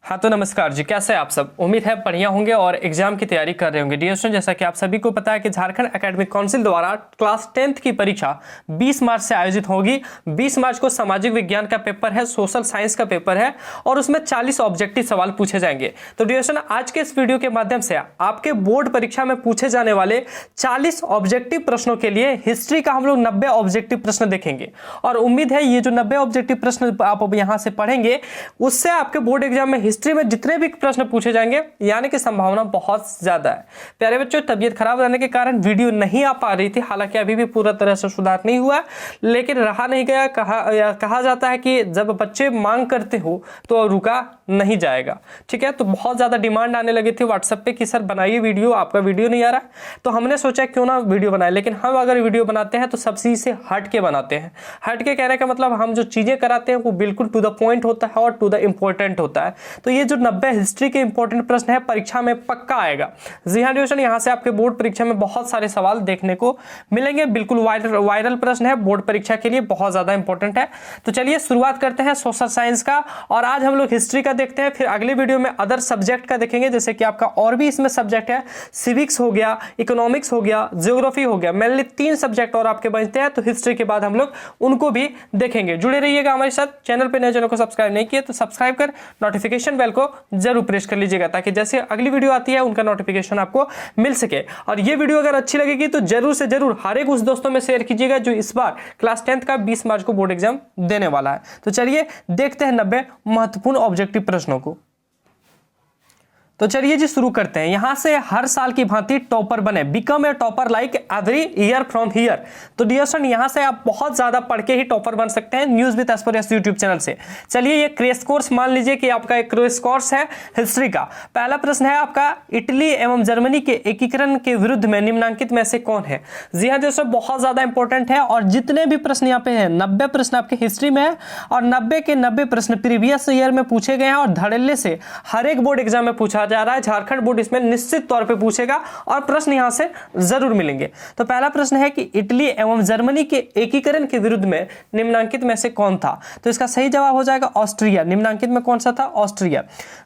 हाँ तो नमस्कार जी, कैसे हैं आप सब। उम्मीद है बढ़िया होंगे और एग्जाम की तैयारी कर रहे होंगे। डियर स्टूडेंट, जैसा कि आप सभी को पता है कि झारखंड एकेडमिक काउंसिल द्वारा क्लास 10th की परीक्षा 20 मार्च से आयोजित होगी। 20 मार्च को सामाजिक विज्ञान का पेपर है, सोशल साइंस का पेपर है और उसमें 40 ऑब्जेक्टिव सवाल पूछे जाएंगे। तो डियर स्टूडेंट, आज के इस वीडियो के माध्यम से आपके बोर्ड परीक्षा में पूछे जाने वाले 40 ऑब्जेक्टिव प्रश्नों के लिए हिस्ट्री का हम लोग 90 ऑब्जेक्टिव प्रश्न देखेंगे और उम्मीद है ये जो 90 ऑब्जेक्टिव प्रश्न आप यहाँ से पढ़ेंगे उससे आपके बोर्ड एग्जाम में हिस्ट्री में जितने भी प्रश्न पूछे जाएंगे यानी कि संभावना बहुत ज्यादा है। प्यारे बच्चों, तबीयत खराब रहने के कारण वीडियो नहीं आ पा रही थी, हालांकि अभी भी पूरा तरह से सुधार नहीं हुआ, लेकिन रहा नहीं गया। कहा जाता है कि जब बच्चे मांग करते हो तो रुका नहीं जाएगा। ठीक है, तो बहुत ज्यादा डिमांड आने लगी थी व्हाट्सएप पे कि सर बनाइए वीडियो, आपका वीडियो नहीं आ रहा, तो हमने सोचा क्यों ना वीडियो बनाए। लेकिन हम अगर वीडियो बनाते हैं तो सब चीज से हट के बनाते हैं। हट के कहने का मतलब हम जो चीजें कराते हैं वो बिल्कुल टू द पॉइंट होता है और टू द इंपॉर्टेंट होता है। तो ये जो 90 हिस्ट्री के इंपॉर्टेंट प्रश्न है परीक्षा में पक्का आएगा। जी हाँ डिवीजन, यहाँ से आपके बोर्ड परीक्षा में बहुत सारे सवाल देखने को मिलेंगे। बिल्कुल वायरल प्रश्न है, बोर्ड परीक्षा के लिए बहुत ज्यादा इंपॉर्टेंट है। तो चलिए शुरुआत करते हैं सोशल साइंस का, और आज हम लोग हिस्ट्री का देखते हैं, फिर अगले वीडियो में अदर सब्जेक्ट का देखेंगे, जैसे कि आपका और भी इसमें सब्जेक्ट है, सिविक्स हो गया, इकोनॉमिक्स हो गया, ज्योग्राफी हो गया। मेनली 3 सब्जेक्ट और आपके बचते हैं, तो हिस्ट्री के बाद हम लोग उनको भी देखेंगे। जुड़े रहिएगा हमारे साथ। चैनल पे नए चैनल को सब्सक्राइब नहीं किए तो सब्सक्राइब कर नोटिफिकेशन बेल को जरूर प्रेस कर लीजिएगा, ताकि जैसे अगली वीडियो आती है उनका नोटिफिकेशन आपको मिल सके। और ये वीडियो अगर अच्छी लगेगी तो जरूर से जरूर हर एक उस दोस्तों में शेयर कीजिएगा जो इस बार क्लास 10th का 20 मार्च को बोर्ड एग्जाम देने वाला है। तो चलिए देखते हैं 90 महत्वपूर्ण ऑब्जेक्टिव प्रश्नों को। तो चलिए जी शुरू करते हैं। यहां से हर साल की भांति टॉपर बने, become a topper like every year from here. तो डियर स्टूडेंट, यहां से आप बहुत ज्यादा पढ़ के ही टॉपर बन सकते हैं news with aspirants YouTube channel से। चलिए ये क्रैश कोर्स मान लीजिए कि आपका एक क्रैश कोर्स है हिस्ट्री का। पहला प्रश्न है आपका, इटली एवं जर्मनी के एकीकरण के विरुद्ध में निम्नलिखित में से कौन है। जी हाँ दोस्तों, बहुत ज्यादा इंपॉर्टेंट है और जितने भी प्रश्न यहाँ पे हैं 90 प्रश्न आपके हिस्ट्री में है और 90 के 90 प्रश्न प्रीवियस ईयर में पूछे गए हैं और धड़ल्ले से हर एक बोर्ड एग्जाम में पूछा जा रहा है। झारखंड बोर्ड इसमें निश्चित तौर पे पूछेगा और प्रश्न यहां से जरूर मिलेंगे। तो पहला प्रश्न है कि इटली एवं जर्मनी के एकीकरण के विरुद्ध में निम्नलिखित में से कौन था। तो इसका सही जवाब हो जाएगा ऑस्ट्रिया। निम्नलिखित में कौन सा था? ऑस्ट्रिया।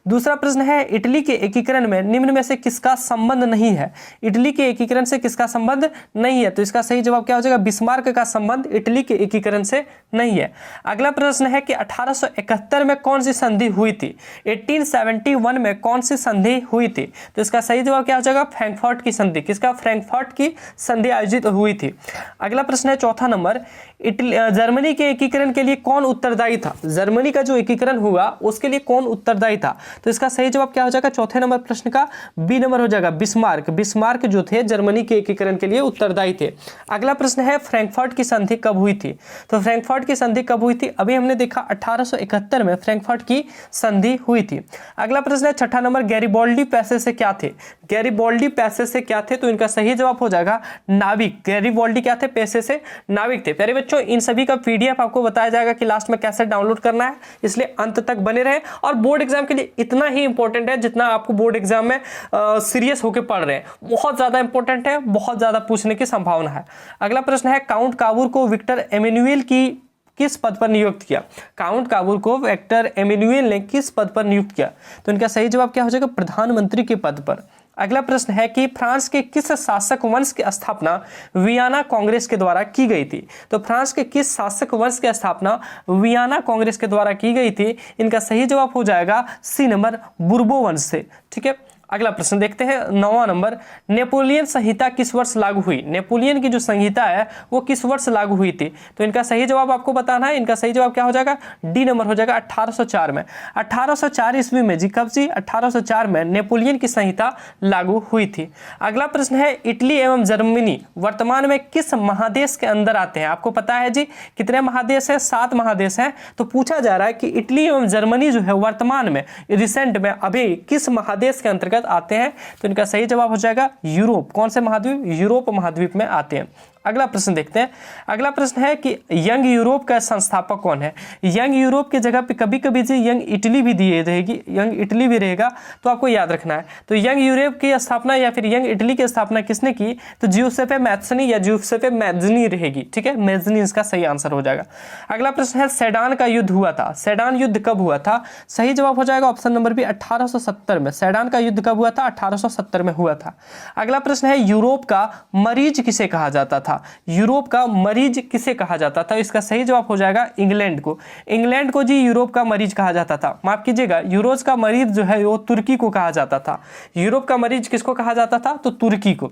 दूसरा प्रश्न है, इटली के एकीकरण में निम्न में से किसका संबंध नहीं है। इटली के एकीकरण से किसका संबंध नहीं है। तो इसका सही जवाब क्या हो जाएगा? बिस्मार्क का संबंध इटली के एकीकरण से नहीं है। अगला प्रश्न है कि 1871 में कौन सी संधि हुई थी। 1871 में कौन सी संधि हुई थी। तो इसका सही जवाब क्या हो जाएगा? फ्रैंकफर्ट की संधि। किसका? फ्रैंकफर्ट की संधि आयोजित हुई थी। अगला प्रश्न है चौथा नंबर, जर्मनी के एकीकरण के लिए कौन उत्तरदायी था। जर्मनी का जो एकीकरण हुआ उसके लिए कौन उत्तरदायी था। तो इसका सही जवाब क्या हो जाएगा? चौथे नंबर प्रश्न का बी नंबर हो जाएगा, बिस्मार्क। बिस्मार्क जो थे जर्मनी के एकीकरण के लिए उत्तरदायी थे। अगला प्रश्न है, फ्रैंकफर्ट की संधि कब हुई थी। तो फ्रैंकफर्ट की संधि कब हुई थी? अभी हमने देखा 1871 में फ्रैंकफर्ट की संधि हुई थी। अगला प्रश्न है छठा नंबर, गैरिबॉल्डी पैसेज से क्या थे। गैरिबॉल्डी पैसेज से क्या थे। तो इनका सही जवाब हो जाएगा नाविक। गैरिबॉल्डी क्या थे? पैसे से नाविक थे। प्यारे बच्चों, इन सभी का पीडीएफ आपको बताया जाएगा कि लास्ट में कैसे डाउनलोड करना है, इसलिए अंत तक बने रहे। और बोर्ड एग्जाम के लिए इतना ही इंपॉर्टेंट है जितना आपको बोर्ड एग्जाम में सीरियस होकर पढ़ रहे हैं, बहुत ज्यादा इंपॉर्टेंट है, बहुत ज्यादा पूछने की संभावना है। अगला प्रश्न है, काउंट काबूर को विक्टर एमेनुएल की किस पद पर नियुक्त किया। काउंट काबूर को विक्टर एमेनुएल ने किस पद पर नियुक्त किया। तो इनका सही जवाब क्या हो जाएगा? प्रधानमंत्री के पद पर। अगला प्रश्न है कि फ्रांस के किस शासक वंश की स्थापना वियना कांग्रेस के द्वारा की गई थी। तो फ्रांस के किस शासक वंश की स्थापना वियना कांग्रेस के द्वारा की गई थी। इनका सही जवाब हो जाएगा सी नंबर, बुर्बो वंश से। ठीक है, अगला प्रश्न देखते हैं 9वां नंबर, नेपोलियन संहिता किस वर्ष लागू हुई। नेपोलियन की जो संहिता है वो किस वर्ष लागू हुई थी। तो इनका सही जवाब आपको बताना है। इनका सही जवाब क्या हो जाएगा? डी नंबर हो जाएगा, 1804 में। 1804 ईस्वी में जी, कब जी? 1804 में नेपोलियन की संहिता लागू हुई थी। अगला प्रश्न है, इटली एवं जर्मनी वर्तमान में किस महादेश के अंदर आते हैं। आपको पता है जी कितने महादेश है? 7 महादेश हैं। तो पूछा जा रहा है कि इटली एवं जर्मनी जो है वर्तमान में रिसेंट में अभी किस महादेश के अंतर्गत आते हैं। तो इनका सही जवाब हो जाएगा यूरोप। कौन से महाद्वीप? यूरोप महाद्वीप में आते हैं। अगला प्रश्न देखते हैं। अगला प्रश्न है कि यंग यूरोप का संस्थापक कौन है। यंग यूरोप की जगह पे कभी कभी जी यंग इटली भी दिए रहेगी, यंग इटली भी रहेगा, तो आपको याद रखना है। तो यंग यूरोप की स्थापना या फिर यंग इटली की स्थापना किसने की, तो जिउसेppe मैत्सनी या जिउसेppe मैज़नी रहेगी, ठीक है, मैज़नी इसका सही आंसर हो जाएगा। अगला प्रश्न है सेडान का युद्ध हुआ था, सेडान युद्ध कब हुआ था, सही जवाब हो जाएगा ऑप्शन नंबर बी 1870 में। सेडान का युद्ध कब हुआ था, 1870 में हुआ था। अगला प्रश्न है यूरोप का मरीज किसे कहा जाता था, यूरोप का मरीज किसे कहा जाता था, इसका सही जवाब हो जाएगा इंग्लैंड को। इंग्लैंड को जी यूरोप का मरीज कहा जाता था, माफ कीजिएगा, यूरोप का मरीज जो है वो तुर्की को कहा जाता था। यूरोप का मरीज किसको कहा जाता था, तो तुर्की को।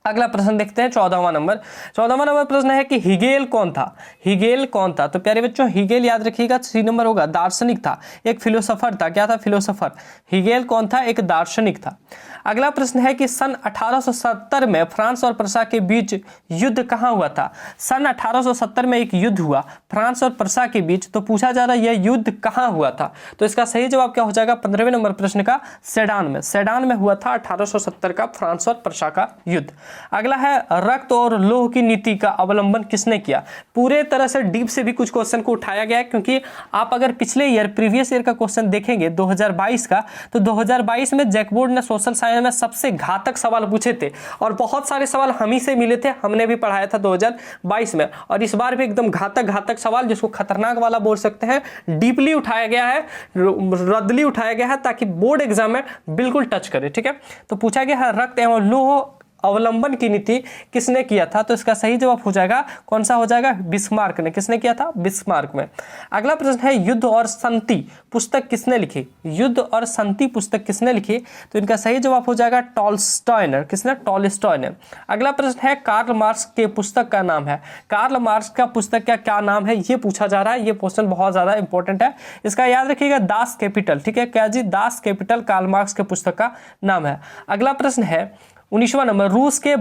अगला प्रश्न देखते हैं 14वां नंबर। 14वां नंबर प्रश्न है कि हिगेल कौन था, हिगेल कौन था, तो प्यारे बच्चों हिगेल याद रखिएगा, सी नंबर होगा, दार्शनिक था, एक फिलोसोफर था। क्या था, फिलोसोफर। हिगेल कौन था, एक दार्शनिक था। अगला प्रश्न है कि सन 1870 में फ्रांस और प्रसा के बीच युद्ध कहाँ हुआ था। सन 1870 में एक युद्ध हुआ फ्रांस और प्रसा के बीच, तो पूछा जा रहा है यह युद्ध कहाँ हुआ था, तो इसका सही जवाब क्या हो जाएगा 15वें नंबर प्रश्न का, सेडान में। सेडान में हुआ था 1870 का फ्रांस और प्रसा का युद्ध। अगला है रक्त और लौह की नीति का अवलंबन किसने किया। पूरे तरह से डीप से भी कुछ क्वेश्चन को उठाया गया है, क्योंकि आप अगर पिछले ईयर प्रीवियस ईयर का क्वेश्चन देखेंगे 2022 का, तो 2022 में जैकबोर्ड ने सोशल साइंस में सबसे घातक सवाल पूछे थे और बहुत सारे सवाल हम ही से मिले थे, हमने भी पढ़ाया था 2022 में। और इस बार भी एकदम घातक सवाल, जिसको खतरनाक वाला बोल सकते हैं, डीपली उठाया गया है, रदली उठाया गया है, ताकि बोर्ड एग्जाम में बिल्कुल टच करे, ठीक है। तो पूछा गया है रक्त एवं लौह अवलंबन की नीति किसने किया था, तो इसका सही जवाब हो जाएगा कौन सा हो जाएगा, बिस्मार्क ने। किसने किया था, बिस्मार्क में। अगला प्रश्न है युद्ध और शांति पुस्तक किसने लिखी, युद्ध और शांति पुस्तक किसने लिखी, तो इनका सही जवाब हो जाएगा टॉल्स्टॉय ने। किसने, टॉल्स्टॉय ने। अगला प्रश्न है कार्ल मार्क्स के पुस्तक का नाम है, कार्ल मार्क्स का पुस्तक का क्या नाम है, ये पूछा जा रहा है। ये क्वेश्चन बहुत ज्यादा इंपॉर्टेंट है, इसका याद रखिएगा, दास कैपिटल, ठीक है, क्या जी, दास कैपिटल कार्ल मार्क्स के पुस्तक का नाम है। अगला प्रश्न है 19वां नंबर, रूस के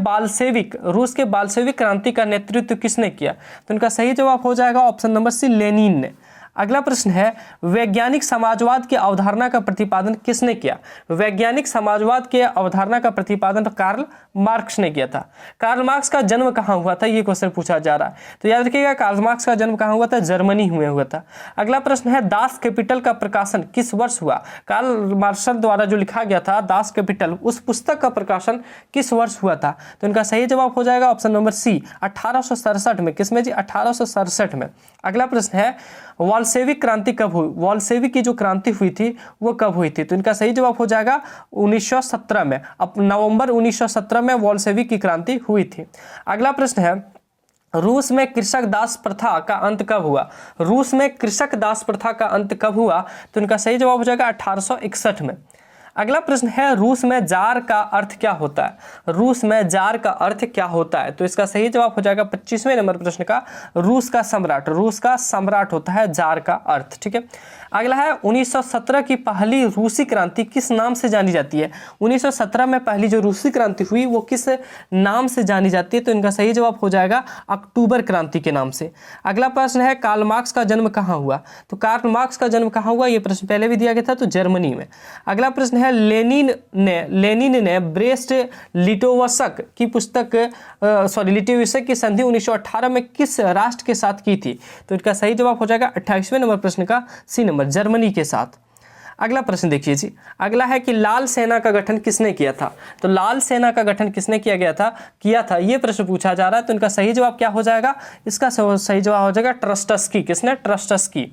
बाल्शेविक क्रांति का नेतृत्व किसने किया, तो इनका सही जवाब हो जाएगा ऑप्शन नंबर सी, लेनिन ने। अगला प्रश्न है वैज्ञानिक समाजवाद की अवधारणा का प्रतिपादन किसने किया। वैज्ञानिक समाजवाद के अवधारणा का प्रतिपादन कार्ल मार्क्स ने किया था। कार्ल मार्क्स का जन्म कहाँ हुआ था, ये क्वेश्चन पूछा जा रहा है, तो याद रखिएगा कार्ल मार्क्स का जन्म कहाँ हुआ था, जर्मनी में हुआ था। अगला प्रश्न है दास कैपिटल का प्रकाशन किस वर्ष हुआ। कार्ल मार्क्स द्वारा जो लिखा गया था दास कैपिटल, उस पुस्तक का प्रकाशन किस वर्ष हुआ था, तो इनका सही जवाब हो जाएगा ऑप्शन नंबर सी, 1867 में। किसमें जी, 1867 में। अगला प्रश्न है वाल्शेविक क्रांति कब हुई, वाल्शेविक की जो क्रांति हुई थी वो कब हुई थी, तो इनका सही जवाब हो जाएगा 1917 में। अब नवंबर 1917 में वाल्शेविक की क्रांति हुई थी। अगला प्रश्न है रूस में कृषक दास प्रथा का अंत कब हुआ। रूस में कृषक दास प्रथा का अंत कब हुआ, तो इनका सही जवाब हो जाएगा 1861 में। अगला प्रश्न है रूस में जार का अर्थ क्या होता है। रूस में जार का अर्थ क्या होता है, तो इसका सही जवाब हो जाएगा 25वें नंबर प्रश्न का, रूस का सम्राट। रूस का सम्राट होता है जार का अर्थ, ठीक है। अगला है 1917 की पहली रूसी क्रांति किस नाम से जानी जाती है। 1917 में पहली जो रूसी क्रांति हुई वो किस नाम से जानी जाती है, तो इनका सही जवाब हो जाएगा अक्टूबर क्रांति के नाम से। अगला प्रश्न है कार्ल मार्क्स का जन्म कहाँ हुआ, तो कार्ल मार्क्स का जन्म कहाँ हुआ, ये प्रश्न पहले भी दिया गया था, तो जर्मनी में। अगला प्रश्न है लेनिन ने ब्रेस्ट लिटोवस्क की पुस्तक लिटोवस्क की संधि 1918 में किस राष्ट्र के साथ की थी, तो इसका सही जवाब हो जाएगा 28वें नंबर प्रश्न का सी नंबर, जर्मनी के साथ। अगला प्रश्न देखिए जी, अगला है कि लाल सेना का गठन किसने किया था, तो लाल सेना का गठन किसने किया था ये प्रश्न पूछा जा रहा है, तो इनका सही जवाब क्या हो जाएगा, इसका सही जवाब हो जाएगा ट्रस्टस्की। किसने, ट्रस्टस्की।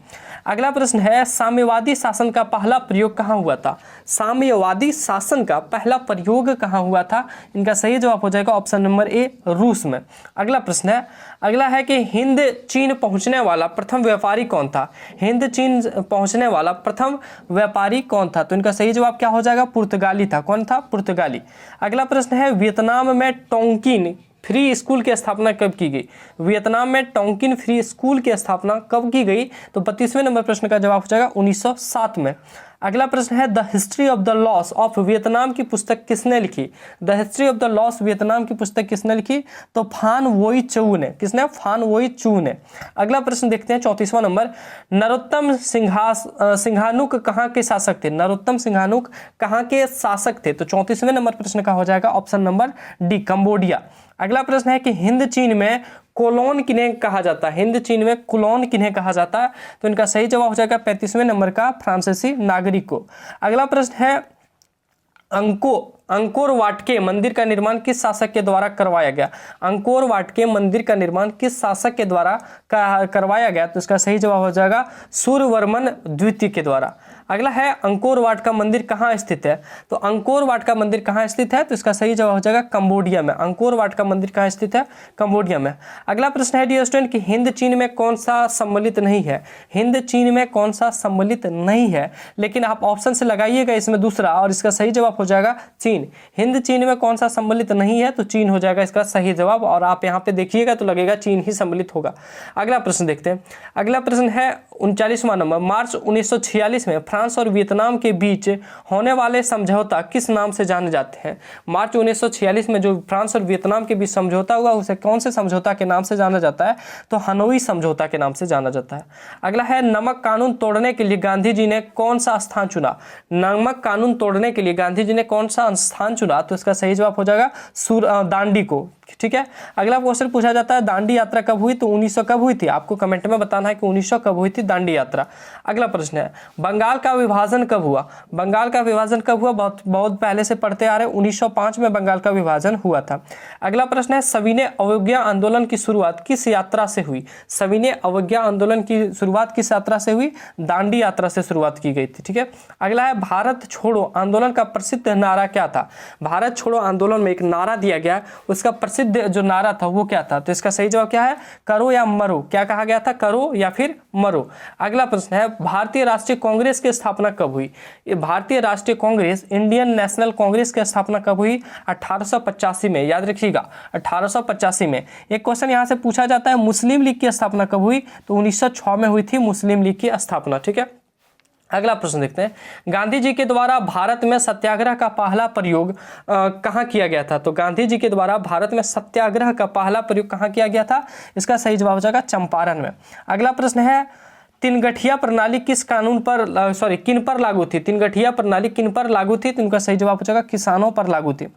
अगला प्रश्न है साम्यवादी शासन का पहला प्रयोग कहाँ हुआ था। साम्यवादी शासन का पहला प्रयोग कहाँ हुआ था, इनका सही जवाब हो जाएगा ऑप्शन नंबर ए, रूस में। अगला प्रश्न है, अगला है कि हिंद चीन पहुंचने वाला प्रथम व्यापारी कौन था। हिंद चीन पहुंचने वाला प्रथम व्यापारी कौन था, तो इनका सही जवाब क्या हो जाएगा, पुर्तगाली था। कौन था, पुर्तगाली। अगला प्रश्न है वियतनाम में टोंकिन फ्री स्कूल की स्थापना कब की गई। वियतनाम में टोंकिन फ्री स्कूल की स्थापना कब की गई, तो 32वें नंबर प्रश्न का जवाब हो जाएगा 1907 में। अगला प्रश्न है the history of the loss of Vietnam की पुस्तक किसने लिखी? The history of the loss Vietnam की पुस्तक किसने लिखी? तो फान वोई चू ने। किसने? फान वोई चू ने। अगला प्रश्न देखते हैं 34वां नंबर, नरोत्तम सिंघानुक कहाँ के शासक थे? नरोत्तम सिंघानुक कहाँ के शासक थे? तो 34वें नंबर प्रश्न का हो जाएगा ऑप्शन नंबर डी, कंबोडिया। अगला प्रश्न है कि हिंद चीन में कोलोन किन्हें कहा जाता है? हिंद चीन में कोलोन किन्हें कहा जाता है? तो इनका सही जवाब हो जाएगा 35वें नंबर का फ्रांसीसी नागरिक को। अगला प्रश्न है अंकोर वाट के मंदिर का निर्माण किस शासक के द्वारा करवाया गया? अंकोर वाट के मंदिर का निर्माण किस शासक के द्वारा करवाया गया? तो इसका सही जवाब हो जाएगा सूर्यवर्मन द्वितीय के द्वारा। अगला है अंकोर वाट का मंदिर कहाँ स्थित है? तो अंकोर वाट का मंदिर कहाँ स्थित है? तो इसका सही जवाब हो जाएगा कंबोडिया में। अंकोर वाट का मंदिर कहाँ स्थित है? कंबोडिया में। अगला प्रश्न है डियर स्टूडेंट कि हिंद चीन में कौन सा सम्मिलित नहीं है? हिंद चीन में कौन सा सम्मिलित नहीं है? लेकिन आप ऑप्शन से लगाइएगा इसमें दूसरा, और इसका सही जवाब हो जाएगा चीन। हिंद चीन में कौन सा सम्मिलित नहीं है? तो चीन हो जाएगा इसका सही जवाब, और आप यहाँ पे देखिएगा तो लगेगा चीन ही सम्मिलित होगा। अगला प्रश्न देखते हैं। अगला प्रश्न है 39वां नंबर, मार्च 1946 में फ्रांस और वियतनाम के बीच होने वाले समझौता किस नाम से जाने जाते हैं? मार्च 1946 में जो फ्रांस और वियतनाम के बीच समझौता हुआ उसे कौन से समझौता के नाम से जाना जाता है? तो हनोई समझौता के नाम से जाना जाता है। अगला है नमक कानून तोड़ने के लिए गांधी जी ने कौन सा स्थान चुना? नमक कानून तोड़ने के लिए गांधी जी ने कौन सा स्थान चुना? तो इसका सही जवाब हो जाएगा दांडी को। ठीक है। अगला क्वेश्चन पूछा जाता है दांडी यात्रा कब हुई? तो 1900 कब हुई थी? आपको कमेंट में बताना है कि 1900 कब हुई थी दांडी यात्रा। अगला प्रश्न है बंगाल का विभाजन कब हुआ? बंगाल का विभाजन कब हुआ? बहुत पहले से पढ़ते आ रहे, 1905 में बंगाल का विभाजन हुआ था। अगला प्रश्न है सविनय अवज्ञा आंदोलन की शुरुआत किस यात्रा से हुई? सविनय अवज्ञा आंदोलन की शुरुआत किस यात्रा से हुई? दांडी यात्रा से शुरुआत की गई थी। ठीक है। अगला है भारत छोड़ो आंदोलन का प्रसिद्ध नारा क्या था? भारत छोड़ो आंदोलन में एक नारा दिया गया, उसका प्रसिद्ध जो नारा था वो क्या था? तो इसका सही जवाब क्या है? करो या मरो। क्या कहा गया था? करो या फिर मरो। अगला प्रश्न है भारतीय राष्ट्रीय कांग्रेस की स्थापना कब हुई? ये भारतीय राष्ट्रीय कांग्रेस, इंडियन नेशनल कांग्रेस की स्थापना कब हुई? 1885 में। याद रखिएगा 1885 में। एक क्वेश्चन यहां से पूछा जाता है मुस्लिम लीग की स्थापना कब हुई? तो 1906 में हुई थी मुस्लिम लीग की स्थापना। ठीक है। अगला प्रश्न देखते हैं गांधी जी के द्वारा भारत में सत्याग्रह का पहला प्रयोग कहाँ किया गया था? तो गांधी जी के द्वारा भारत में सत्याग्रह का पहला प्रयोग कहाँ किया गया था? इसका सही जवाब हो जाएगा चंपारण में। अगला प्रश्न है तिनगठिया प्रणाली किस कानून पर किन पर लागू थी? तिनगठिया प्रणाली किन पर लागू थी? तो इनका सही जवाब हो जाएगा किसानों पर लागू थी।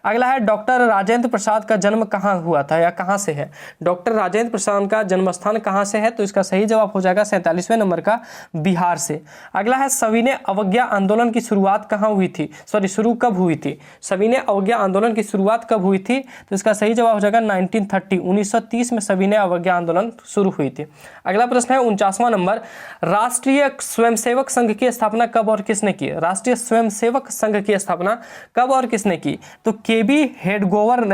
अगला है डॉक्टर राजेंद्र प्रसाद का जन्म कहाँ हुआ था या कहाँ से है? डॉक्टर राजेंद्र प्रसाद का जन्म स्थान कहाँ से है? तो इसका सही जवाब हो जाएगा 47वें नंबर का बिहार से। अगला है सविनय अवज्ञा आंदोलन की शुरुआत कहाँ हुई थी? शुरू कब हुई थी? सविनय अवज्ञा आंदोलन की शुरुआत कब हुई थी? तो इसका सही जवाब हो जाएगा 1930 में सविनय अवज्ञा आंदोलन शुरू हुई थी। अगला प्रश्न है 49वां नंबर, राष्ट्रीय स्वयंसेवक संघ की स्थापना कब और किसने की? राष्ट्रीय स्वयंसेवक संघ की स्थापना कब और किसने की? तो केबी हेडगेवार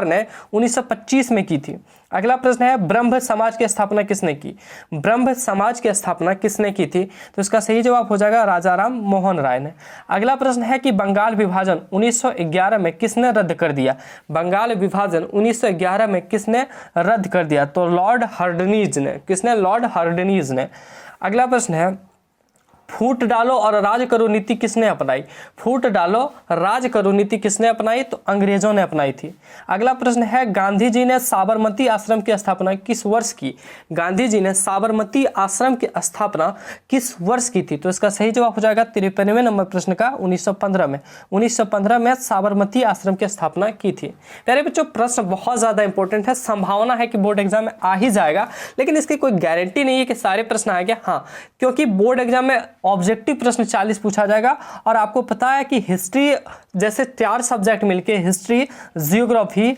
ने 1925 में की थी। अगला प्रश्न है ब्रह्म समाज की स्थापना किसने की? ब्रह्म समाज की स्थापना किसने की थी? तो इसका सही जवाब हो जाएगा राजाराम मोहन राय ने। अगला प्रश्न है कि बंगाल विभाजन 1911 में किसने रद्द कर दिया? बंगाल विभाजन 1911 में किसने रद्द कर दिया? तो लॉर्ड हार्डिंज ने। किसने? लॉर्ड हार्डिंज ने। अगला प्रश्न है फूट डालो और राज करो नीति किसने अपनाई? फूट डालो राज करो नीति किसने अपनाई? तो अंग्रेजों ने अपनाई थी। अगला प्रश्न है गांधी जी ने साबरमती आश्रम की स्थापना किस वर्ष की? गांधी जी ने साबरमती आश्रम की स्थापना किस वर्ष की थी? तो इसका सही जवाब हो जाएगा 53वें नंबर प्रश्न का 1915 में। 1915 में साबरमती आश्रम की स्थापना की थी। प्यारे बच्चों प्रश्न बहुत ज्यादा इंपॉर्टेंट है, संभावना है कि बोर्ड एग्जाम में आ ही जाएगा, लेकिन इसकी कोई गारंटी नहीं है कि सारे प्रश्न आएंगे। हाँ, क्योंकि बोर्ड एग्जाम में ऑब्जेक्टिव प्रश्न 40 पूछा जाएगा, और आपको पता है कि हिस्ट्री जैसे 4 सब्जेक्ट मिलके हिस्ट्री, जियोग्राफी,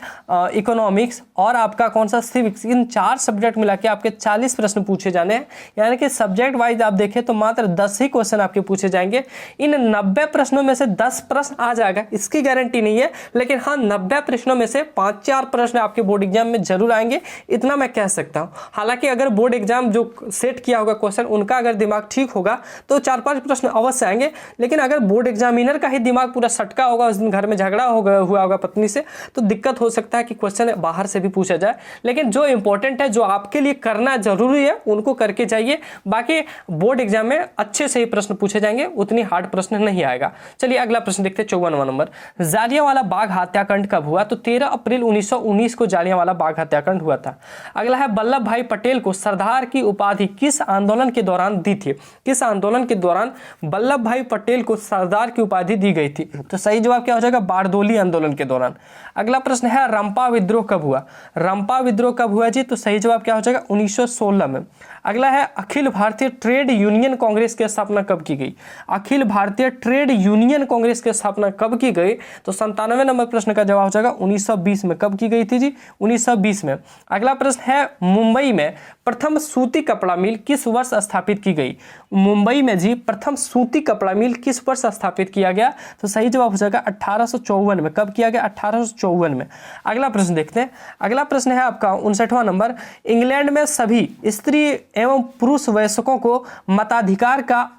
इकोनॉमिक्स और आपका कौन सा सिविक्स, इन 4 सब्जेक्ट मिला के आपके 40 प्रश्न पूछे जाने हैं। यानी कि सब्जेक्ट वाइज आप देखें तो मात्र 10 ही क्वेश्चन आपके पूछे जाएंगे। इन 90 प्रश्नों में से 10 प्रश्न आ जाएगा, इसकी गारंटी नहीं है, लेकिन हाँ 90 प्रश्नों में से 5-4 प्रश्न आपके बोर्ड एग्जाम में जरूर आएंगे, इतना मैं कह सकता हूँ। हालांकि अगर बोर्ड एग्जाम जो सेट किया होगा क्वेश्चन उनका अगर दिमाग ठीक होगा तो तो 4-5 प्रश्न अवश्य आएंगे। लेकिन अगर बोर्ड एग्जामिनर का ही दिमाग पूरा सटका होगा, उस दिन घर में झगड़ा हुआ होगा पत्नी से, तो दिक्कत हो सकता है कि क्वेश्चन बाहर से भी पूछा जाए। लेकिन जो इंपॉर्टेंट है, जो आपके लिए करना जरूरी है, उनको करके जाइए। बाकी बोर्ड एग्जाम में अच्छे से ही प्रश्न पूछे जाएंगे, उतनी हार्ड प्रश्न नहीं आएगा। चलिए अगला प्रश्न देखते हैं, 54वां नंबर। जालियांवाला बाग हत्याकांड कब हुआ? तो 13 अप्रैल 1919 को जालियांवाला बाग हत्याकांड हुआ था। अगला है, वल्लभ भाई पटेल को सरदार की उपाधि किस आंदोलन के दौरान दी थी? किस आंदोलन के दौरान वल्लभ भाई पटेल को सरदार की उपाधि दी गई थी? तो सही जवाब क्या हो जाएगा? बारडोली आंदोलन के दौरान। अगला प्रश्न है, रंपा विद्रोह कब हुआ? रंपा विद्रोह कब हुआ जी? तो सही जवाब क्या हो जाएगा? 1916 में। अगला है, अखिल भारतीय ट्रेड यूनियन कांग्रेस की स्थापना कब की गई? अखिल भारतीय ट्रेड यूनियन कांग्रेस की स्थापना कब की गई? तो 97 नंबर प्रश्न का जवाब हो जाएगा 1920 में। कब की गई थी जी? 1920 में। अगला प्रश्न है, मुंबई में प्रथम सूती कपड़ा मिल किस वर्ष स्थापित की गई? मुंबई में जी प्रथम सूती कपड़ा मिल किस वर्ष स्थापित किया गया? तो सही जवाब हो जाएगा 1854 में। कब किया गया? 1854 में। अगला प्रश्न देखते हैं। अगला प्रश्न है आपका 59वां नंबर। इंग्लैंड में सभी स्त्री एवं पुरुष वयस्कों को मताधिकार का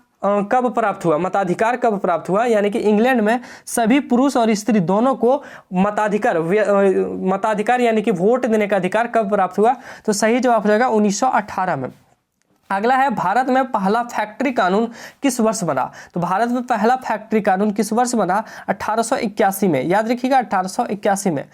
कब प्राप्त हुआ? मताधिकार कब प्राप्त हुआ? यानी कि इंग्लैंड में सभी पुरुष और स्त्री दोनों को मताधिकार यानी कि वोट देने का अधिकार कब प्राप्त हुआ? तो सही जवाब हो जाएगा 1918 में। अगला है, भारत में पहला फैक्ट्री कानून किस वर्ष बना? तो भारत में पहला फैक्ट्री कानून किस वर्ष बना? 1881 में। याद रखिएगा 1881 में।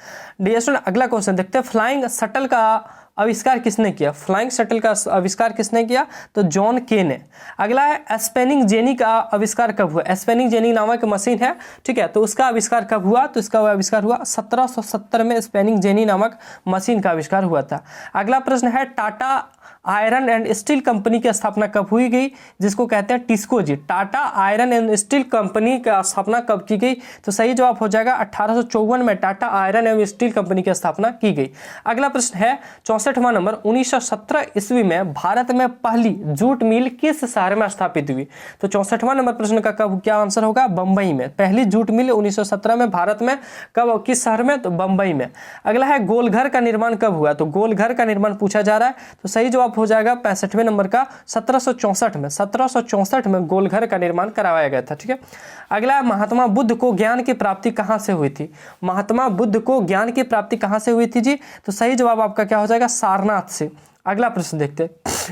डियर स्टूडेंट, अगला क्वेश्चन देखते हैं। फ्लाइंग शटल का आविष्कार किसने किया? फ्लाइंग शटल का आविष्कार किसने किया? तो जॉन के ने। अगला है, स्पेनिंग जेनी का आविष्कार कब हुआ? स्पेनिंग जेनी नामक मशीन है, ठीक है, तो उसका आविष्कार कब हुआ? तो इसका आविष्कार हुआ 1770 में। स्पेनिंग जेनी नामक मशीन का आविष्कार हुआ था। अगला प्रश्न है, Tata iron and steel company की स्थापना कब हुई गई? जिसको कहते हैं टिस्को जी। Tata iron and steel company की स्थापना कब की गई? तो सही जवाब हो जाएगा 1854 में टाटा आयरन एवं स्टील कंपनी की स्थापना की गई। अगला प्रश्न है 64वां नंबर। 1917 ईस्वी में भारत में पहली जूट मिल किस शहर में स्थापित हुई? तो 64वां नंबर प्रश्न का कब क्या आंसर होगा? बंबई में। पहली जूट मिल 1917 में भारत में कब, किस शहर में? तो बंबई में। अगला है, गोलघर का निर्माण कब हुआ? तो गोलघर का निर्माण पूछा जा रहा है, तो सही जवाब हो जाएगा 65वें नंबर का 1764 में। 1764 में गोलघर का निर्माण करवाया गया था, ठीक है। अगला, महात्मा बुद्ध को ज्ञान की प्राप्ति कहां से हुई थी? महात्मा बुद्ध को ज्ञान की प्राप्ति कहां से हुई थी जी? तो सही जवाब आपका क्या हो जाएगा? सारनाथ से। अगला प्रश्न देखते हैं।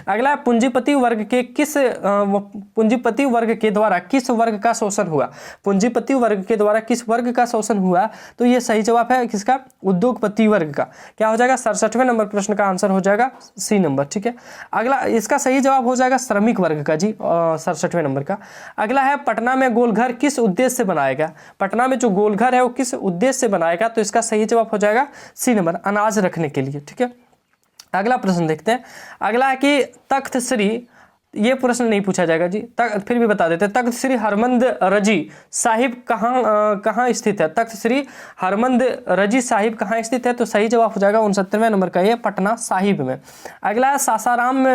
अगला, पूंजीपति वर्ग के द्वारा किस वर्ग का शोषण हुआ? पूंजीपति वर्ग के द्वारा किस वर्ग का शोषण हुआ? तो ये सही जवाब है किसका? उद्योगपति वर्ग का। क्या हो जाएगा? 67वें नंबर प्रश्न का आंसर हो जाएगा सी नंबर, ठीक है। अगला, इसका सही जवाब हो जाएगा श्रमिक वर्ग का जी, 67वें नंबर का। अगला है, पटना में गोलघर किस उद्देश्य से बनाया गया? पटना में जो गोलघर है वो किस उद्देश्य से बनाया गया? तो इसका सही जवाब हो जाएगा सी नंबर, अनाज रखने के लिए, ठीक है। अगला प्रश्न देखते हैं। अगला है कि तख्त श्री, ये प्रश्न नहीं पूछा जाएगा जी, फिर भी बता देते हैं। तख्त श्री हरमंद रजी साहिब कहाँ स्थित है? तख्त श्री हरमंद रजी साहिब कहाँ स्थित है? तो सही जवाब हो जाएगा 69वें नंबर का, ये पटना साहिब में। अगला, सासाराम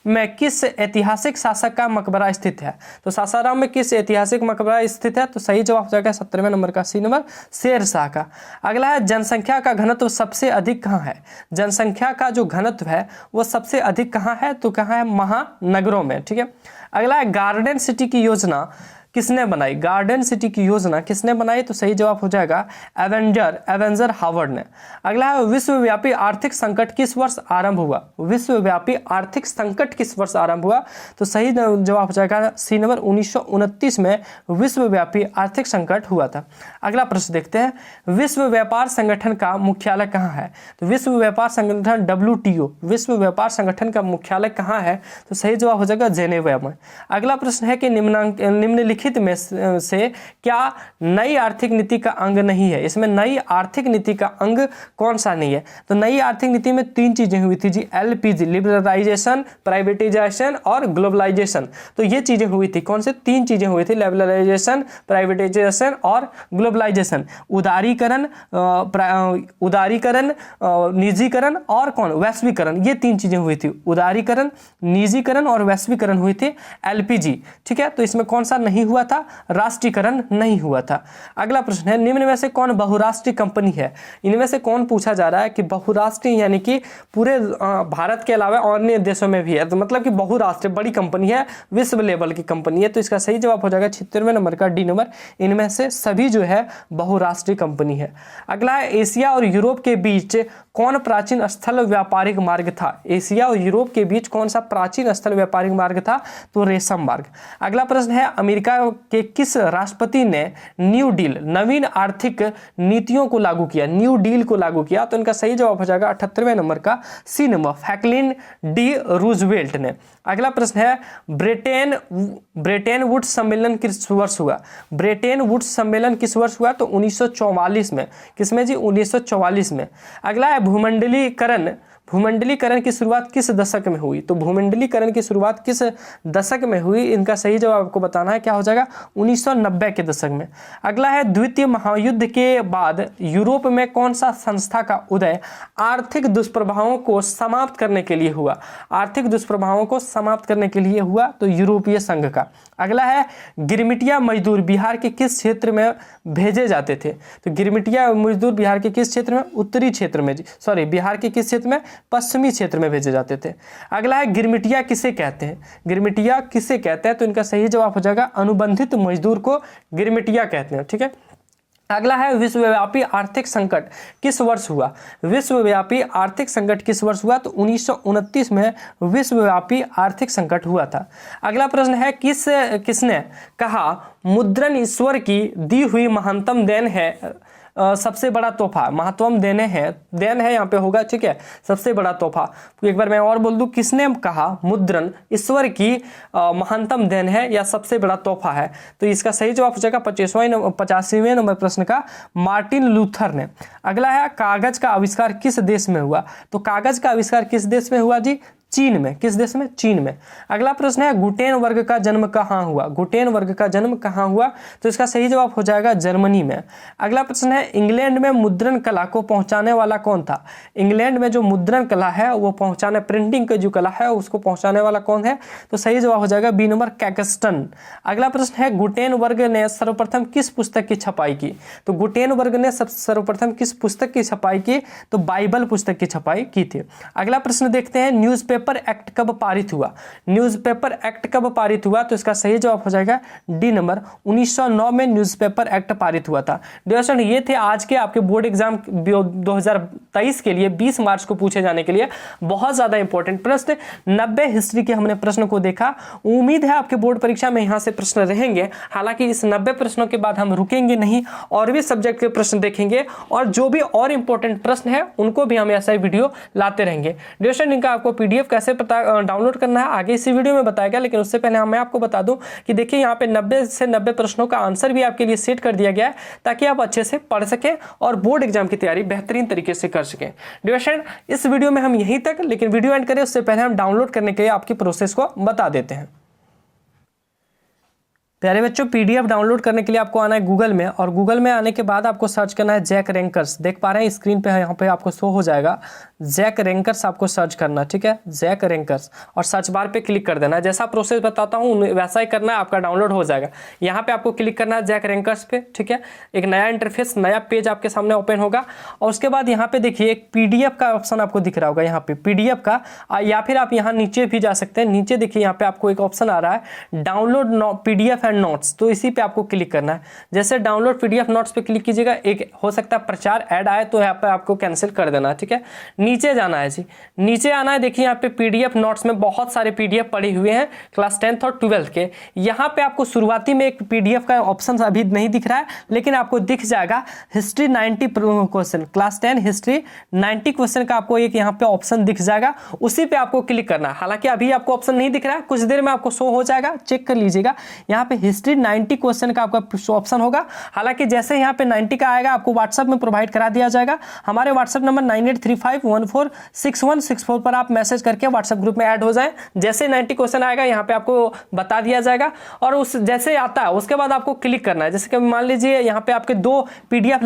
में किस ऐतिहासिक शासक का मकबरा स्थित है? तो सासाराम में किस ऐतिहासिक मकबरा स्थित है? तो सही जवाब हो जाएगा 17वें नंबर का सी नंबर, शेर शाह का। अगला है, जनसंख्या का घनत्व सबसे अधिक कहाँ है? जनसंख्या का जो घनत्व है वो सबसे अधिक कहाँ है? तो कहाँ है? महानगरों में, ठीक है। अगला है, गार्डन सिटी की योजना किसने बनाई? गार्डन सिटी की योजना किसने बनाई? तो सही जवाब हो जाएगा एवेंजर हावर्ड ने। अगला है, विश्वव्यापी आर्थिक संकट किस वर्ष आरंभ हुआ? विश्वव्यापी आर्थिक संकट किस वर्ष आरंभ हुआ? तो सही जवाब हो जाएगा सी नंबर, 1929 में विश्वव्यापी आर्थिक संकट हुआ था। अगला प्रश्न देखते हैं। विश्व व्यापार संगठन का मुख्यालय कहाँ है? तो विश्व व्यापार संगठन WTO, विश्व व्यापार संगठन का मुख्यालय कहाँ है? तो सही जवाब हो जाएगा जेनेवा में। अगला प्रश्न है कि निम्नलिखित में से क्या नई आर्थिक नीति का अंग नहीं है? इसमें नई आर्थिक नीति का अंग कौन सा नहीं है? तो नई आर्थिक नीति में 3 चीजें हुई थी जी, LPG, लिबरलाइजेशन, प्राइवेटाइजेशन और ग्लोबलाइजेशन। तो ये चीजें हुई थी, कौन से 3 चीजें हुई थी? लिबरलाइजेशन, प्राइवेटाइजेशन और ग्लोबलाइजेशन। उदारीकरण, निजीकरण और वैश्वीकरण, ये 3 चीजें हुई थी। उदारीकरण, निजीकरण और वैश्वीकरण हुई थी। LPG, ठीक है। तो इसमें कौन सा नहीं हुआ था, राष्ट्रीयकरण नहीं हुआ था। अगला प्रश्न है, निम्न में से कौन बहुराष्ट्रीय कंपनी है। इनमें से कौन पूछा जा रहा है कि बहुराष्ट्रीय यानी कि पूरे भारत के अलावा अन्य देशों में भी है, तो मतलब कि बहुराष्ट्रीय बड़ी कंपनी है, विश्व लेवल की कंपनी है। तो इसका सही जवाब हो जाएगा 76वें नंबर का डी नंबर। इनमें से सभी जो है बहुराष्ट्रीय कंपनी है। अगला है, एशिया और यूरोप के बीच कौन प्राचीन स्थल व्यापारिक मार्ग था। एशिया और यूरोप के बीच कौन सा प्राचीन स्थल व्यापारिक मार्ग था, तो रेशम मार्ग। अगला प्रश्न है, अमेरिका के किस राष्ट्रपति ने न्यू डील नवीन आर्थिक नीतियों को लागू किया, न्यू डील को लागू किया। तो इनका सही जवाब हो जाएगा 78वें नंबर का C number, Franklin D Roosevelt ने। अगला प्रश्न है, ब्रेटन वुड्स सम्मेलन किस वर्ष हुआ। ब्रेटन वुड्स सम्मेलन किस वर्ष हुआ, तो 1944 में। किसमें जी, 1944 में। अगला है, भूमंडलीकरण की शुरुआत किस दशक में हुई। तो भूमंडलीकरण की शुरुआत किस दशक में हुई, इनका सही जवाब आपको बताना है, क्या हो जाएगा 1990 के दशक में। अगला है, द्वितीय महायुद्ध के बाद यूरोप में कौन सा संस्था का उदय आर्थिक दुष्प्रभावों को समाप्त करने के लिए हुआ। आर्थिक दुष्प्रभावों को समाप्त करने के लिए हुआ, तो यूरोपीय संघ का। अगला है, गिरमिटिया मजदूर बिहार के किस क्षेत्र में भेजे जाते थे। तो गिरमिटिया मजदूर बिहार के किस क्षेत्र में, उत्तरी क्षेत्र में, सॉरी बिहार के किस क्षेत्र में, पश्चिमी क्षेत्र में भेजे जाते थे। अगला है, गिरमिटिया किसे कहते हैं। गिरमिटिया किसे कहते हैं, तो इनका सही जवाब हो जाएगा अनुबंधित मजदूर को गिरमिटिया कहते हैं, ठीक है। अगला है, विश्वव्यापी आर्थिक संकट किस वर्ष हुआ। विश्वव्यापी आर्थिक संकट किस वर्ष हुआ, तो 1929 में विश्वव्यापी आर्थिक संकट हुआ था। अगला प्रश्न है, किसने कहा मुद्रण ईश्वर की दी हुई महानतम देन है, सबसे बड़ा तोहफा, महत्वम देन है यहाँ पे होगा, ठीक है, सबसे बड़ा तोहफा। एक बार मैं और बोल दूं, किसने कहा मुद्रण ईश्वर की महानतम देन है या सबसे बड़ा तोहफा है। तो इसका सही जवाब हो जाएगा 85वें नंबर प्रश्न का, मार्टिन लूथर ने। अगला है, कागज का आविष्कार किस देश में हुआ। तो कागज का आविष्कार किस देश में हुआ जी, चीन में। किस देश में, चीन में। अगला प्रश्न है, गुटेन वर्ग का जन्म कहाँ हुआ। गुटेन वर्ग का जन्म कहाँ हुआ, तो इसका सही जवाब हो जाएगा जर्मनी में। अगला प्रश्न है, इंग्लैंड में मुद्रण कला को पहुंचाने वाला कौन था। इंग्लैंड में जो मुद्रण कला है वो पहुंचाने, प्रिंटिंग की जो कला है उसको पहुंचाने वाला कौन है, तो सही जवाब हो जाएगा बी नंबर, कैक्सटन। अगला प्रश्न है, गुटेन वर्ग ने सर्वप्रथम किस पुस्तक की छपाई की। तो गुटेन वर्ग ने सर्वप्रथम किस पुस्तक की छपाई की, तो बाइबल पुस्तक की छपाई की थी। अगला प्रश्न देखते हैं, न्यूज़पेपर एक्ट कब पारित हुआ। न्यूज़पेपर एक्ट कब पारित हुआ, तो इसका सही जवाब हो जाएगा डी नंबर, 1909 में न्यूज़पेपर एक्ट पारित हुआ था। दोस्तों ये थे आज के आपके बोर्ड एग्जाम 2023 के लिए 20 मार्च को पूछे जाने के लिए बहुत ज्यादा इंपॉर्टेंट प्रश्न। 90 हिस्ट्री के हमने प्रश्न को देखा। उम्मीद है आपके बोर्ड परीक्षा में यहाँ से प्रश्न रहेंगे। हालांकि इस 90 प्रश्नों के बाद हम रुकेंगे नहीं, और भी सब्जेक्ट के प्रश्न देखेंगे, और जो भी और इंपॉर्टेंट प्रश्न है उनको भी हम ऐसा ही वीडियो लाते रहेंगे। दोस्तों इनका आपको पीडीएफ कैसे डाउनलोड करना है आगे इसी वीडियो में बताया गया, लेकिन उससे पहले मैं आपको बता दूं कि देखिए यहाँ पे 90 से 90 प्रश्नों का आंसर भी आपके लिए सेट कर दिया गया है, ताकि आप अच्छे से पढ़ सकें और बोर्ड एग्जाम की तैयारी बेहतरीन तरीके से कर सकें। डिविजन इस वीडियो में हम यहीं तक, लेकिन वीडियो एंड करें उससे पहले हम डाउनलोड करने के लिए आपकी प्रोसेस को बता देते हैं। प्यारे बच्चों, पीडीएफ डाउनलोड करने के लिए आपको आना है गूगल में, और गूगल में आने के बाद आपको सर्च करना है जैक रैंकर्स। देख पा रहे हैं स्क्रीन पे, यहाँ पे आपको शो हो जाएगा जैक रैंकर्स, आपको सर्च करना, ठीक है, जैक रैंकर्स, और सर्च बार पे क्लिक कर देना है। जैसा प्रोसेस बताता हूँ वैसा ही करना है, आपका डाउनलोड हो जाएगा। यहाँ पे आपको क्लिक करना है जैक रैंकर्स पे, ठीक है। एक नया इंटरफेस, नया पेज आपके सामने ओपन होगा, और उसके बाद यहाँ पे देखिए एक पीडीएफ का ऑप्शन आपको दिख रहा होगा, यहाँ पे पीडीएफ का, या फिर आप यहाँ नीचे भी जा सकते हैं। नीचे देखिए यहाँ पे आपको एक ऑप्शन आ रहा है डाउनलोड पीडीएफ एंड नोट्स, तो इसी पे आपको क्लिक करना है। जैसे डाउनलोड पीडीएफ नोट्स पे क्लिक कीजिएगा, एक हो सकता है प्रचार ऐड आए तो यहाँ पे आपको कैंसिल कर देना है, ठीक है। नीचे जाना है जी, नीचे आना है। देखिए यहाँ पे पीडीएफ नोट्स में बहुत सारे पीडीएफ पड़े हुए हैं क्लास 10th और 12th के। यहाँ पे आपको शुरुआती में एक पीडीएफ का ऑप्शन अभी नहीं दिख रहा है, लेकिन आपको दिख जाएगा history 90 question, class 10 history 90 question का आपको एक यहाँ पे ऑप्शन दिख जाएगा, उसी पे आपको क्लिक करना है। हालांकि अभी आपको ऑप्शन नहीं दिख रहा है, कुछ देर में आपको शो हो जाएगा, चेक कर लीजिएगा। यहाँ पे हिस्ट्री 90 क्वेश्चन का आपका ऑप्शन होगा। हालांकि जैसे यहाँ पे 90 का आएगा आपको व्हाट्सएप में प्रोवाइड करा दिया जाएगा। हमारे व्हाट्सएप नंबर 9835146164 पर आप मैसेज करके व्हाट्सएप ग्रुप में ऐड हो जाएं। जैसे 90 क्वेश्चन आएगा यहाँ पे आपको बता दिया जाएगा और उस जैसे आता है उसके बाद आपको क्लिक करना है। जैसे कि मान लीजिए यहाँ पे आपके 2 PDF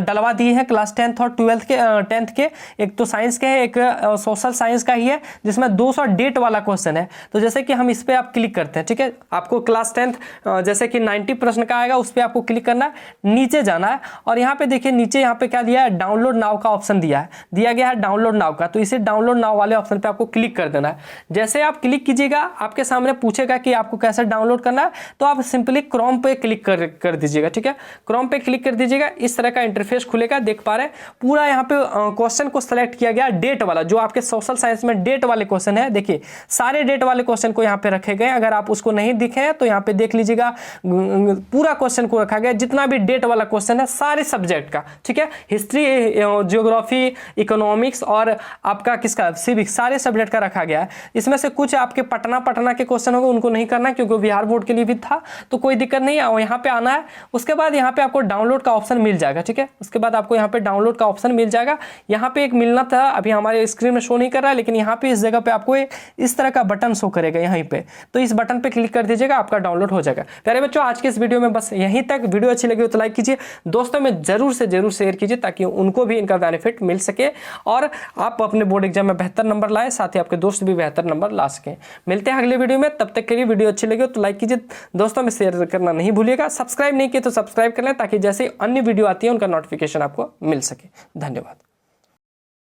डलवा दिए हैं क्लास 10th और 12th के 10th के, एक तो साइंस के है, एक सोशल साइंस का ही है, जिसमें 200 डेट वाला क्वेश्चन है। तो जैसे कि हम इस पे आप क्लिक करते हैं, ठीक है, आपको क्लास 10th जैसे कि 90 प्रश्न का आएगा उस पर आपको क्लिक करना है, नीचे जाना है और यहाँ पे देखिए नीचे यहाँ पे क्या दिया है, डाउनलोड नाउ का ऑप्शन दिया गया है डाउनलोड नाउ का। तो इसे डाउनलोड नाउ वाले ऑप्शन पे आपको क्लिक कर देना है। जैसे आप क्लिक कीजिएगा आपके सामने पूछेगा कि आपको कैसे डाउनलोड करना है, तो आप सिंपली क्रोम पे क्लिक कर दीजिएगा, ठीक है, क्रोम पे क्लिक कर दीजिएगा। इस तरह का इंटरफेस खुलेगा, देख पा रहे हैं पूरा यहाँ पे क्वेश्चन को सिलेक्ट किया गया डेट वाला, जो आपके सोशल साइंस में डेट वाले क्वेश्चन है। देखिए सारे डेट वाले क्वेश्चन को यहाँ पे रखे गए, अगर आप उसको नहीं दिखे तो यहाँ पे देख लीजिएगा पूरा क्वेश्चन को रखा गया, जितना भी डेट वाला क्वेश्चन है सारे सब्जेक्ट का, ठीक है, हिस्ट्री, ज्योग्राफी, इकोनॉमिक्स और आपका किसका सिविक्स, सारे सब्जेक्ट का रखा गया है। इसमें से कुछ आपके पटना के क्वेश्चन होंगे, उनको नहीं करना क्योंकि बिहार बोर्ड के लिए भी था, तो कोई दिक्कत नहीं है। यहाँ पे आना है, उसके बाद यहाँ पे आपको डाउनलोड का ऑप्शन मिल जाएगा, ठीक है, उसके बाद आपको यहाँ पे डाउनलोड का ऑप्शन मिल जाएगा। यहाँ पे एक मिलना था, अभी हमारे स्क्रीन में शो नहीं कर रहा है, लेकिन यहाँ पे इस जगह पे आपको इस तरह का बटन शो करेगा यहीं पे, तो इस बटन पे क्लिक कर दीजिएगा, आपका डाउनलोड हो जाएगा। प्यारे बच्चों आज के इस वीडियो में बस यहीं तक। वीडियो अच्छी लगी हो तो लाइक कीजिए, दोस्तों में जरूर से जरूर शेयर कीजिए ताकि उनको भी इनका बेनिफिट मिल सके और आप अपने बोर्ड एग्जाम में बेहतर नंबर लाए, साथ ही आपके दोस्त भी बेहतर नंबर ला सकें। मिलते हैं अगले वीडियो में, तब तक के लिए वीडियो अच्छी लगी हो तो लाइक कीजिए, दोस्तों में शेयर करना नहीं भूलिएगा, सब्सक्राइब नहीं किए तो सब्सक्राइब कर लें ताकि जैसे अन्य वीडियो आती है उनका नोटिफिकेशन आपको मिल सके। धन्यवाद।